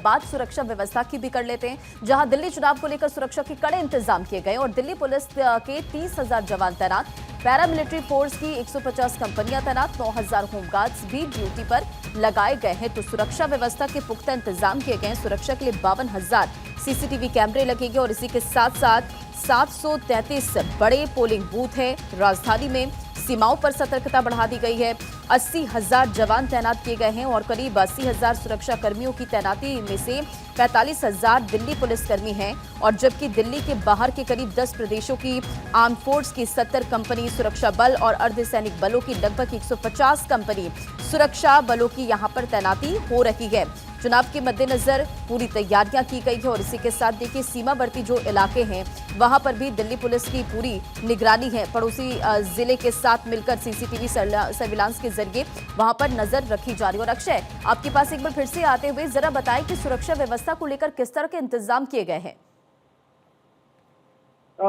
बात सुरक्षा व्यवस्था की भी कर लेते हैं, जहां दिल्ली चुनाव को लेकर सुरक्षा के कड़े इंतजाम किए गए और दिल्ली पुलिस के 30,000 जवान तैनात, पैरामिलिट्री फोर्स की 150 कंपनियां तैनात, 9,000 होमगार्ड्स भी ड्यूटी पर लगाए गए हैं। तो सुरक्षा व्यवस्था के पुख्ता इंतजाम किए गए। सुरक्षा के लिए 52,000 सीसीटीवी कैमरे लगेंगे और इसी के साथ साथ 733 बड़े पोलिंग बूथ हैं। राजधानी में सीमाओं पर सतर्कता बढ़ा दी गई है। 80,000 जवान तैनात किए गए हैं और करीब 80,000 सुरक्षा कर्मियों की तैनाती में से 45,000 दिल्ली पुलिसकर्मी हैं और जबकि दिल्ली के बाहर के करीब 10 प्रदेशों की आर्म फोर्स की 70 कंपनी सुरक्षा बल और अर्धसैनिक बलों की लगभग 150 कंपनी सुरक्षा बलों की यहां पर तैनाती हो रही है। चुनाव के मद्देनजर पूरी तैयारियां की गई है और इसी के साथ देखिए सीमावर्ती जो इलाके हैं वहां पर भी दिल्ली पुलिस की पूरी निगरानी है। पड़ोसी जिले के साथ मिलकर सीसीटीवी सर्विलांस के जरिए वहां पर नजर रखी जा रही है। और अक्षय, आपके पास एक बार फिर से आते हुए जरा बताएं कि सुरक्षा व्यवस्था को लेकर किस तरह के इंतजाम किए गए हैं।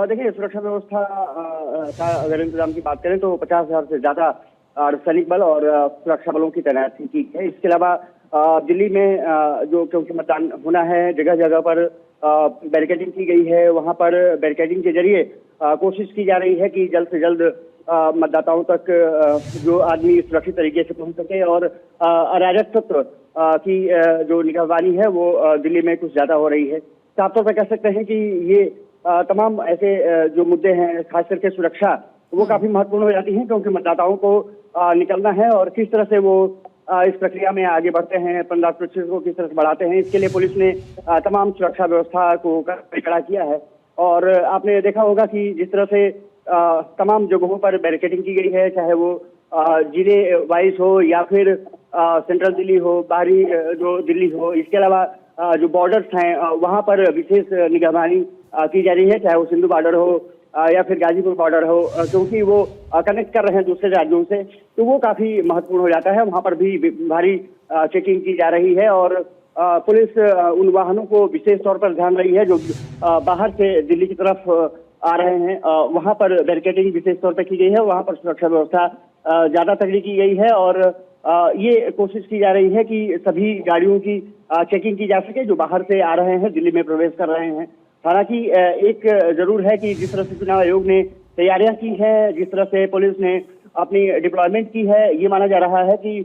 देखिए, सुरक्षा व्यवस्था का अगर इंतजाम की बात करें तो 50,000 से ज्यादा अर्धसैनिक बल और सुरक्षा बलों की तैनाती की है। इसके अलावा दिल्ली में जो क्योंकि मतदान होना है, जगह जगह पर बैरिकेडिंग की गई है। वहां पर बैरिकेडिंग के जरिए कोशिश की जा रही है कि जल्द से जल्द मतदाताओं तक जो आदमी सुरक्षित तरीके से पहुंच सके और अराजक तत्व की जो निगरानी है वो दिल्ली में कुछ ज्यादा हो रही है। साफ तौर पर कह सकते हैं कि ये तमाम ऐसे जो मुद्दे हैं, खास करके सुरक्षा, वो काफी महत्वपूर्ण हो जाती हैं क्योंकि मतदाताओं को निकलना है और किस तरह से वो इस प्रक्रिया में आगे बढ़ते हैं, 15% को किस तरह से बढ़ाते हैं। इसके लिए पुलिस ने तमाम सुरक्षा व्यवस्था को कड़ा किया है। और आपने देखा होगा कि जिस तरह से तमाम जगहों पर बैरिकेडिंग की गई है, चाहे वो जिले वाइज हो या फिर सेंट्रल दिल्ली हो, बाहरी जो दिल्ली हो, इसके अलावा जो बॉर्डर्स हैं वहां पर विशेष निगरानी की जा रही है, चाहे वो सिंधु बॉर्डर हो या फिर गाजीपुर बॉर्डर हो, क्योंकि वो कनेक्ट कर रहे हैं दूसरे राज्यों से, तो वो काफी महत्वपूर्ण हो जाता है। वहां पर भी भारी चेकिंग की जा रही है और पुलिस उन वाहनों को विशेष तौर पर ध्यान रही है जो बाहर से दिल्ली की तरफ आ रहे हैं। वहां पर बैरिकेडिंग विशेष तौर पर की गई है, वहां पर सुरक्षा व्यवस्था ज्यादा तगड़ी की गई है और ये कोशिश की जा रही है कि सभी गाड़ियों की चेकिंग की जा सके जो बाहर से आ रहे हैं, दिल्ली में प्रवेश कर रहे हैं। हालांकि एक जरूर है कि जिस तरह से चुनाव आयोग ने तैयारियां की है, जिस तरह से पुलिस ने अपनी डिप्लॉयमेंट की है, ये माना जा रहा है कि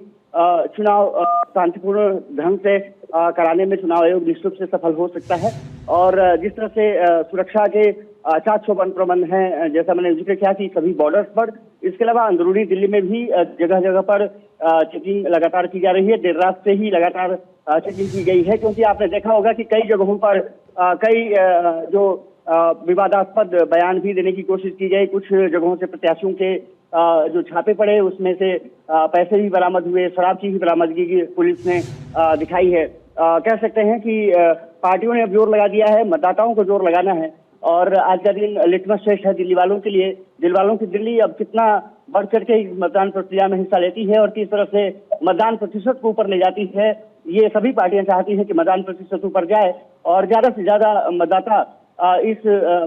चुनाव शांतिपूर्ण ढंग से कराने में चुनाव आयोग निश्चित से सफल हो सकता है। और जिस तरह से सुरक्षा के 400 वन प्रबंध हैं, जैसा मैंने जिक्र किया कि सभी बॉर्डर्स पर, इसके अलावा अंदरूनी दिल्ली में भी जगह जगह पर चेकिंग लगातार की जा रही है। देर रात से ही लगातार चेकिंग की गई है क्योंकि आपने देखा होगा कि कई जगहों पर कई जो विवादास्पद बयान भी देने की कोशिश की गई। कुछ जगहों से प्रत्याशियों के जो छापे पड़े उसमें से पैसे भी बरामद हुए, शराब की भी बरामदगी की पुलिस ने दिखाई है। कह सकते हैं कि पार्टियों ने अब जोर लगा दिया है, मतदाताओं को जोर लगाना है और आज का दिन लिटमस टेस्ट है दिल्ली वालों के लिए। दिल वालों की दिल्ली अब कितना बढ़ चढ़ के मतदान प्रक्रिया में हिस्सा लेती है और किस तरह से मतदान प्रतिशत को ऊपर ले जाती है, ये सभी पार्टियां चाहती हैं कि मतदान प्रतिशत ऊपर जाए और ज्यादा से ज्यादा मतदाता इस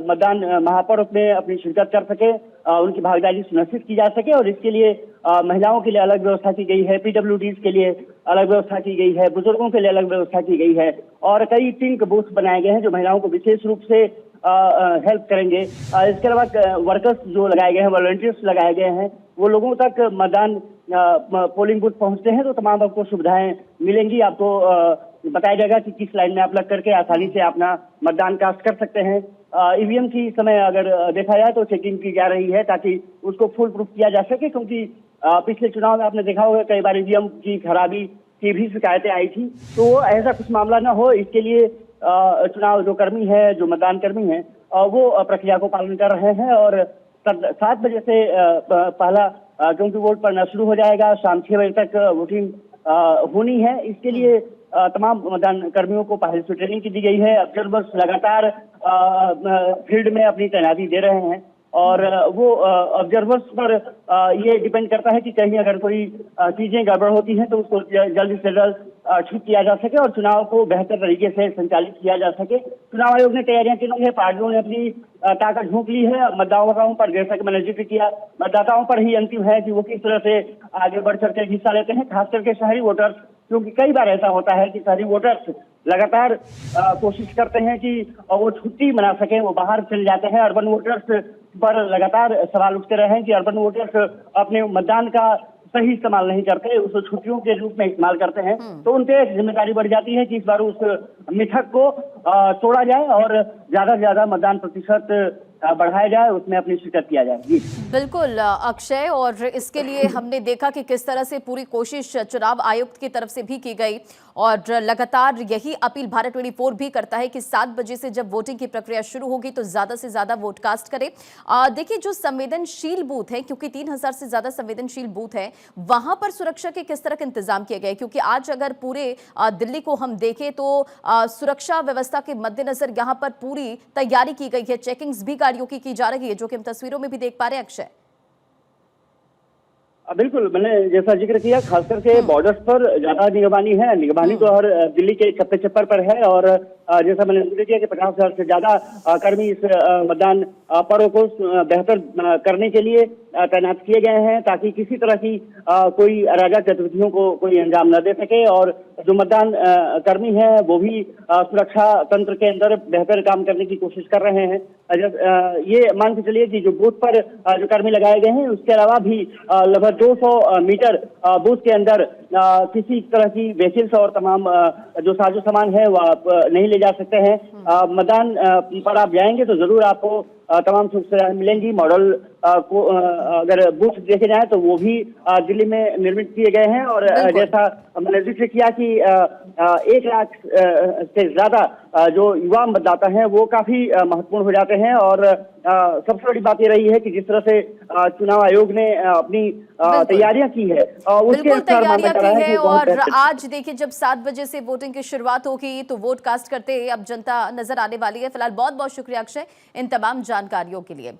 मतदान महापर्व में अपनी शिरकत कर सके, उनकी भागीदारी सुनिश्चित की जा सके। और इसके लिए महिलाओं के लिए अलग व्यवस्था की गई है, पीडब्ल्यूडीज के लिए अलग व्यवस्था की गई है, बुजुर्गों के लिए अलग व्यवस्था की गई है और कई पिंक बूथ बनाए गए हैं जो महिलाओं को विशेष रूप से हेल्प करेंगे। इसके अलावा वर्कर्स जो लगाए गए हैं, वॉलंटियर्स लगाए गए हैं, वो लोगों तक मतदान पोलिंग बूथ पहुंचते हैं तो तमाम आपको सुविधाएं मिलेंगी। आपको बताया जाएगा कि किस लाइन में आप लग करके आसानी से अपना मतदान कास्ट कर सकते हैं। ईवीएम की समय अगर देखा जाए तो चेकिंग की जा रही है ताकि उसको फुल प्रूफ किया जा सके, क्योंकि पिछले चुनाव में आपने देखा होगा कई बार ईवीएम की खराबी की भी शिकायतें आई थी, तो ऐसा कुछ मामला ना हो इसके लिए चुनाव जो कर्मी है, जो मतदान कर्मी है, वो प्रक्रिया को पालन कर रहे हैं। और 7 बजे से पहला क्योंकि वोट पड़ना शुरू हो जाएगा, शाम 6 बजे तक वोटिंग होनी है। इसके लिए तमाम मतदान कर्मियों को पहले से ट्रेनिंग की दी गई है। ऑब्जर्वर्स लगातार फील्ड में अपनी तैनाती दे रहे हैं और वो ऑब्जर्वर्स पर ये डिपेंड करता है कि कहीं अगर कोई चीजें गड़बड़ होती हैं तो उसको जल्द से जल्द ठीक किया जा सके और चुनाव को बेहतर तरीके से संचालित किया जा सके। चुनाव आयोग ने तैयारियां की है, पार्टियों ने अपनी ताकत झोंक ली है। मतदाताओं पर, जैसा कि मैंने जिक्र किया, मतदाताओं पर ही अंतिम है कि वो किस तरह से आगे बढ़ चढ़ के हिस्सा लेते हैं। खास करके शहरी वोटर्स क्योंकि कई बार ऐसा होता है कि शहरी वोटर्स लगातार कोशिश करते हैं कि वो छुट्टी मना सकें, वो बाहर चले जाते हैं। अर्बन वोटर्स पर लगातार सवाल उठते रहे हैं कि अर्बन वोटर्स अपने मतदान का सही इस्तेमाल नहीं करते, उस छुट्टियों के रूप में इस्तेमाल करते हैं। तो उन पे एक जिम्मेदारी बढ़ जाती है कि इस बार उस मिथक को तोड़ा जाए और ज्यादा से ज्यादा मतदान प्रतिशत बढ़ाया जाए, उसमें अपनी शिरकत किया जाए। जी बिल्कुल अक्षय, और इसके लिए हमने देखा कि किस तरह से पूरी कोशिश चुनाव आयुक्त की तरफ से भी की गई और लगातार यही अपील भारत 24 भी करता है कि 7 बजे से जब वोटिंग की प्रक्रिया शुरू होगी तो ज्यादा से ज्यादा वोट कास्ट करें। देखिए, जो संवेदनशील बूथ है, क्योंकि 3000 से ज्यादा संवेदनशील बूथ है, वहां पर सुरक्षा के किस तरह के इंतजाम किए गए? क्योंकि आज अगर पूरे दिल्ली को हम देखें तो सुरक्षा व्यवस्था के मद्देनजर यहां पर पूरी तैयारी की गई है, चेकिंग्स भी गाड़ियों की जा रही है, जो कि हम तस्वीरों में भी देख पा रहे हैं। अक्षय, बिल्कुल, मैंने जैसा जिक्र किया, खास करके बॉर्डर्स पर ज्यादा निगरानी है। निगरानी तो हर दिल्ली के चप्पे चप्पर पर है और जैसा मैंने जिक्र किया कि 50,000 से ज्यादा कर्मी इस मतदान पर्व को बेहतर करने के लिए तैनात किए गए हैं, ताकि किसी तरह की कोई अराजक गतिविधियों को कोई अंजाम न दे सके। और जो मतदान कर्मी हैं वो भी सुरक्षा तंत्र के अंदर बेहतर काम करने की कोशिश कर रहे हैं। ये मान के चलिए कि जो बूथ पर जो कर्मी लगाए गए हैं, उसके अलावा भी लगभग 200 मीटर बूथ के अंदर किसी तरह की व्हीकल्स और तमाम जो साजो सामान है वो आप नहीं ले जा सकते हैं। मतदान पर आप जाएंगे तो जरूर आपको तमाम सुख सुविधाएं मिलेंगी। मॉडल को अगर बूथ देखे जाए तो वो भी दिल्ली में निर्मित किए गए हैं और जैसा मैंने जिक्र किया कि 1 लाख से ज्यादा जो युवा मतदाता हैं वो काफी महत्वपूर्ण हो जाते हैं। और सबसे बड़ी बात ये रही है कि जिस तरह से चुनाव आयोग ने अपनी तैयारियां की है उसके अनुसार माना जा रहा है कि और आज देखिए, जब 7 बजे से वोटिंग की शुरुआत होगी तो वोट कास्ट करते अब जनता नजर आने वाली है। फिलहाल बहुत बहुत शुक्रिया अक्षय इन तमाम जानकारियों के लिए।